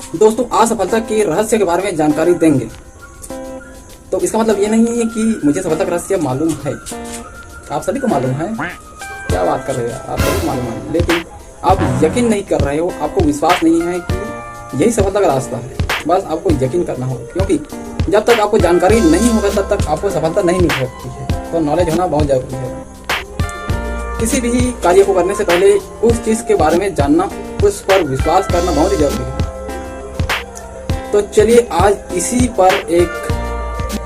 दोस्तों आज सफलता के रहस्य के बारे में जानकारी देंगे। तो इसका मतलब ये नहीं है कि मुझे सफलता का रहस्य मालूम है। आप सभी को मालूम है, क्या बात कर रहे हो, आप सभी को मालूम है, लेकिन आप यकीन नहीं कर रहे हो, आपको विश्वास नहीं है कि यही सफलता का रास्ता है। बस आपको यकीन करना होगा, क्योंकि जब तक आपको जानकारी नहीं होगा तब तक आपको सफलता नहीं मिल सकती है। तो नॉलेज होना बहुत जरूरी है। किसी भी कार्य को करने से पहले उस चीज के बारे में जानना, उस पर विश्वास करना बहुत ही जरूरी है। तो चलिए आज इसी पर एक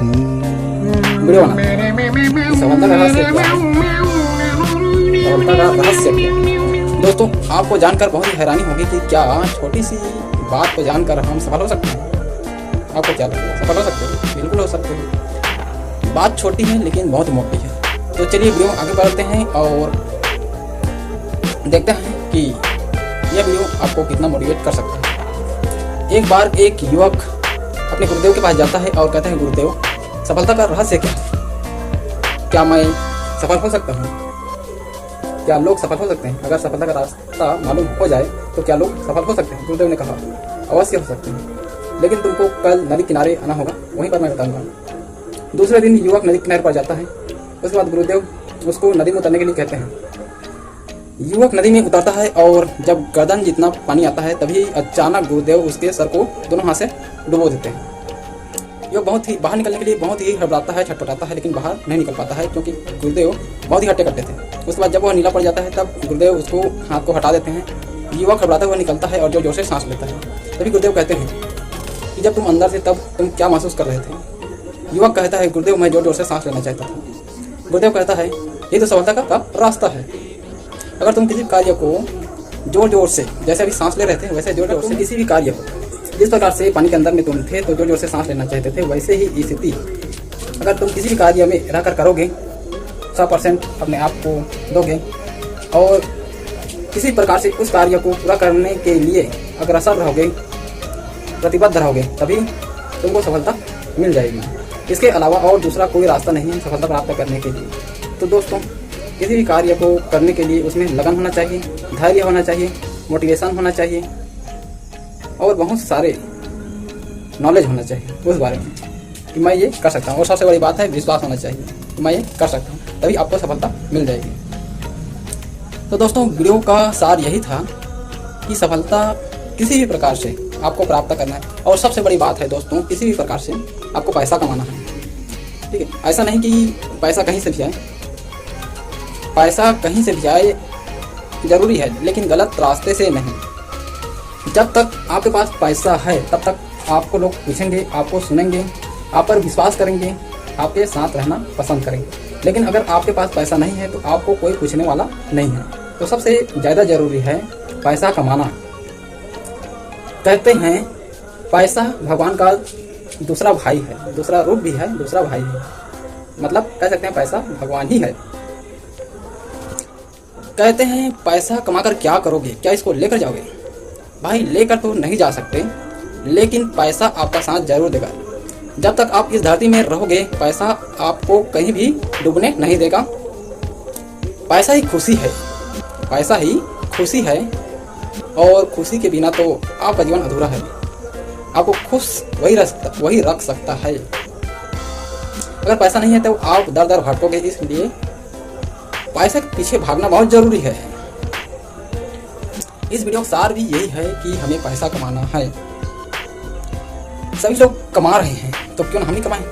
वीडियो बनाते हैं। सफलता का रहस्य क्या है? सफलता का रहस्य क्या है? दोस्तों आपको जानकर बहुत ही हैरानी होगी कि क्या छोटी सी बात को जानकर हम सफल हो सकते हैं। आपको क्या लगता है, सफल हो सकते हो? बिल्कुल हो सकते हो। बात छोटी है लेकिन बहुत मोटी है। तो चलिए वीडियो आगे बढ़ते हैं और देखते हैं कि यह वीडियो आपको कितना मोटिवेट कर सकता है। एक बार एक युवक अपने गुरुदेव के पास जाता है और कहता है, गुरुदेव सफलता का रहस्य क्या है? क्या मैं सफल हो सकता हूँ? क्या लोग सफल हो सकते हैं? अगर सफलता का रास्ता मालूम हो जाए तो क्या लोग सफल हो सकते हैं? गुरुदेव ने कहा, अवश्य हो सकते हैं, लेकिन तुमको कल नदी किनारे आना होगा, वहीं पर मैं बताऊंगा। दूसरे दिन युवक नदी किनारे पर जाता है। उसके बाद गुरुदेव उसको नदी में उतरने के लिए कहते हैं। युवक नदी में उतरता है और जब गर्दन जितना पानी आता है तभी अचानक गुरुदेव उसके सर को दोनों हाथ से डुबो देते हैं। युवक बहुत ही बाहर निकलने के लिए बहुत ही हड़बड़ाता है, छटपटाता है, लेकिन बाहर नहीं निकल पाता है क्योंकि गुरुदेव बहुत ही हट्टे कट्टे थे। उसके बाद जब वह नीला पड़ जाता है तब गुरुदेव उसको हाथ को हटा देते हैं। युवक हड़बड़ाता हुआ निकलता है और जोर जोर से सांस लेता है। तभी गुरुदेव कहते हैं कि जब तुम अंदर से तब तुम क्या महसूस कर रहे थे? युवक कहता है, गुरुदेव मैं जोर जोर से सांस लेना चाहता था। गुरुदेव कहता है, ये तो सफलता का रास्ता है। अगर तुम किसी कार्य को जोर जोर से, जैसे अभी सांस ले रहे थे वैसे जोर जोर से किसी भी कार्य को, जिस प्रकार से पानी के अंदर में तुम थे तो जोर जोर से सांस लेना चाहते थे, वैसे ही स्थिति अगर तुम किसी भी कार्य में रहकर करोगे, 100% अपने आप को दोगे और किसी प्रकार से उस कार्य को पूरा करने के लिए अग्रसर रहोगे, प्रतिबद्ध रहोगे, तभी तुमको सफलता मिल जाएगी। इसके अलावा और दूसरा कोई रास्ता नहीं है सफलता प्राप्त करने के लिए। तो दोस्तों किसी भी कार्य को करने के लिए उसमें लगन होना चाहिए, धैर्य होना चाहिए, मोटिवेशन होना चाहिए और बहुत सारे नॉलेज होना चाहिए उस बारे में कि मैं ये कर सकता हूँ। और सबसे बड़ी बात है विश्वास होना चाहिए कि मैं ये कर सकता हूँ, तभी आपको सफलता मिल जाएगी। तो दोस्तों वीडियो का सार यही था कि सफलता किसी भी प्रकार से आपको प्राप्त करना है। और सबसे बड़ी बात है दोस्तों, किसी भी प्रकार से आपको पैसा कमाना है, ठीक है। ऐसा नहीं कि पैसा कहीं से भी आए, पैसा कहीं से भी आए जरूरी है, लेकिन गलत रास्ते से नहीं। जब तक आपके पास पैसा है तब तक आपको लोग पूछेंगे, आपको सुनेंगे, आप पर विश्वास करेंगे, आपके साथ रहना पसंद करेंगे। लेकिन अगर आपके पास पैसा नहीं है तो आपको कोई पूछने वाला नहीं है। तो सबसे ज़्यादा जरूरी है पैसा कमाना। कहते हैं पैसा भगवान का दूसरा भाई है, दूसरा रूप भी है, दूसरा भाई है। मतलब कह सकते हैं पैसा भगवान ही है। कहते हैं पैसा कमाकर क्या करोगे, क्या इसको लेकर जाओगे? भाई लेकर तो नहीं जा सकते, लेकिन पैसा आपका साथ जरूर देगा। जब तक आप इस धरती में रहोगे पैसा आपको कहीं भी डूबने नहीं देगा। पैसा ही खुशी है, पैसा ही खुशी है, और खुशी के बिना तो आपका जीवन अधूरा है। आपको खुश वही रख सकता है। अगर पैसा नहीं है तो आप दर दर भटकोगे, इसलिए पैसे के पीछे भागना बहुत जरूरी है। इस वीडियो का सार भी यही है कि हमें पैसा कमाना है। सभी लोग कमा रहे हैं तो क्यों ना हम ही कमाएं।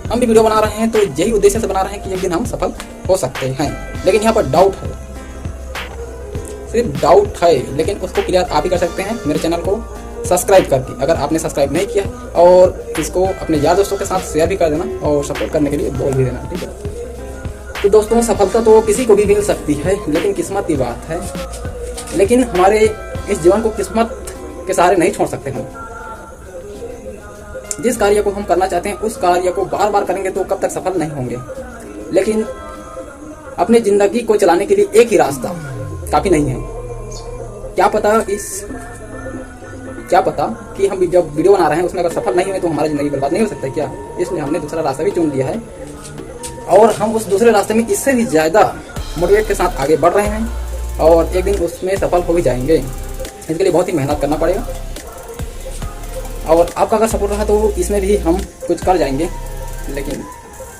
हम भी वीडियो बना रहे हैं तो यही उद्देश्य से बना रहे हैं कि एक दिन हम सफल हो सकते हैं। लेकिन यहाँ पर डाउट है, सिर्फ डाउट है, लेकिन उसको क्लियर आप ही कर सकते हैं मेरे चैनल को सब्सक्राइब करके। अगर आपने सब्सक्राइब नहीं किया, और इसको अपने यार दोस्तों के साथ शेयर भी कर देना और सपोर्ट करने के लिए बोल भी देना, ठीक है। तो दोस्तों सफलता तो किसी को भी मिल सकती है, लेकिन किस्मत की बात है। लेकिन हमारे इस जीवन को किस्मत के सहारे नहीं छोड़ सकते हम। जिस कार्य को हम करना चाहते हैं उस कार्य को बार बार करेंगे तो कब तक सफल नहीं होंगे। लेकिन अपनी जिंदगी को चलाने के लिए एक ही रास्ता काफी नहीं है। क्या पता कि हम जब वीडियो बना रहे हैं उसमें अगर सफल नहीं हुए तो हमारी जिंदगी बर्बाद नहीं हो सकता क्या? इसलिए हमने दूसरा रास्ता भी चुन लिया है और हम उस दूसरे रास्ते में इससे भी ज्यादा मोटिवेट के साथ आगे बढ़ रहे हैं और एक दिन उसमें सफल हो भी जाएंगे। इसके लिए बहुत ही मेहनत करना पड़ेगा। और आपका अगर सपोर्ट रहा तो इसमें भी हम कुछ कर जाएंगे,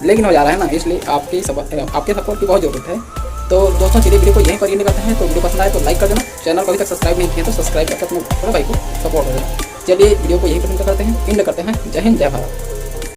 लेकिन हो जा रहा है ना, इसलिए आपके सपोर्ट की बहुत ज़रूरत है। तो दोस्तों चलिए वीडियो को यहीं पर एंड करते हैं। तो वीडियो पसंद आए तो लाइक कर देना, चैनल को अभी तक सब्सक्राइब नहीं किया तो सब्सक्राइब करके अपने बड़े भाई को सपोर्ट कर देना। चलिए वीडियो को यहीं पर एंड करते हैं। जय हिंद जय भारत।